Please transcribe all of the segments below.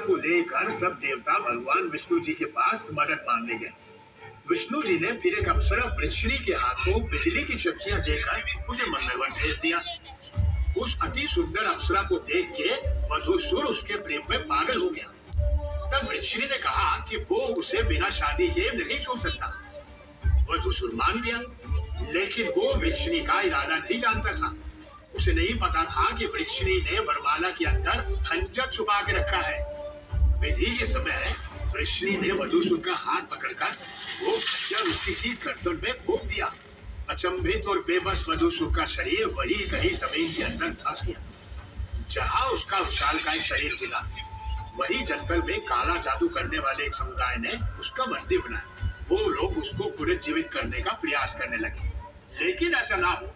को लेकर सब देवता भगवान विष्णु जी के पास मदद मांगने गए। विष्णु जी ने फिर एक अप्सरा वृक्षिणी के हाथों बिजली की शक्तियां देकर उसे मंगलवन भेज दिया। उस अति सुंदर अप्सरा को देख के मधुसूर उसके प्रेम में पागल हो गया। तब वृक्षिणी ने कहा कि वो उसे बिना शादी के नहीं छोड़ सकता। मधुसूर मान गया, लेकिन वो वृक्षिणी का इरादा नहीं जानता था। उसे नहीं पता था कि वृक्षिणी ने वरमाला के अंदर खंजर छुपा के रखा है। विधि के समय वृक्षिणी ने मधुसूर का हाथ पकड़कर वो खंजर उसी की गर्दन में फूंक दिया। अचंभित और बेबस मधुसूर का शरीर वही कहीं जमीन के अंदर धंस गया। जहां उसका विशालकाय शरीर गिरा, वही जंगल में काला जादू करने वाले एक समुदाय ने उसका मंदिर बनाया। वो लोग उसको पुनर्जीवित करने का प्रयास करने लगे, लेकिन ऐसा ना हो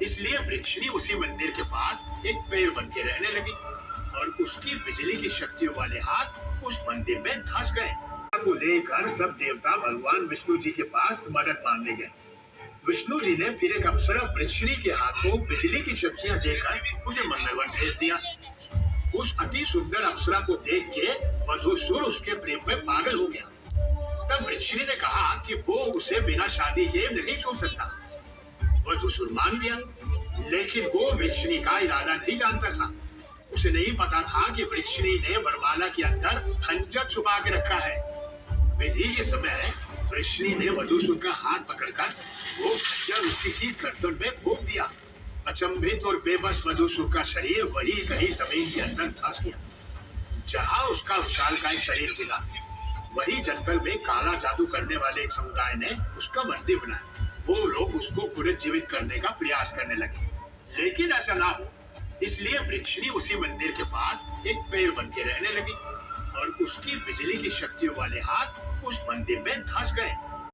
इसलिए वृक्षिणी उसी मंदिर के पास एक पेड़ बन के रहने लगी और उसकी बिजली की शक्तियों वाले हाथ उस मंदिर में धंस गए। को लेकर सब देवता भगवान विष्णु जी के पास मदद मांगने गए। विष्णु जी ने फिर एक अप्सरा वृक्षिणी के हाथों बिजली की शक्तियां देकर उसे मंगलवन भेज दिया। उस अति सुंदर अप्सरा को देख के मधुसूर उसके प्रेम में पागल हो गया। तब वृक्षिणी ने कहा कि वो उसे बिना शादी के नहीं छोड़ सकता। मधुसूर मान गया, लेकिन वो वृक्षिणी का इरादा नहीं जानता था। उसे नहीं पता था कि वृक्षिणी ने वरमाला के अंदर खंजर छुपा के रखा है। विधि के समय वृक्षिणी ने मधुसूर का हाथ पकड़कर वो खंजर उसी की गर्दन में फूंक दिया। अचंभित और बेबस मधुसूर का शरीर वही कहीं जमीन के अंदर धंस गया। जहां उसका विशालकाय शरीर गिरा, वही जंगल में काला जादू करने वाले एक समुदाय ने उसका मंदिर बनाया। वो लोग उसको पुनर्जीवित करने का प्रयास करने लगे, लेकिन ऐसा ना हो इसलिए वृक्षिणी उसी मंदिर के पास एक पेड़ बन के रहने लगी और उसकी बिजली की शक्तियों वाले हाथ उस मंदिर में धंस गए।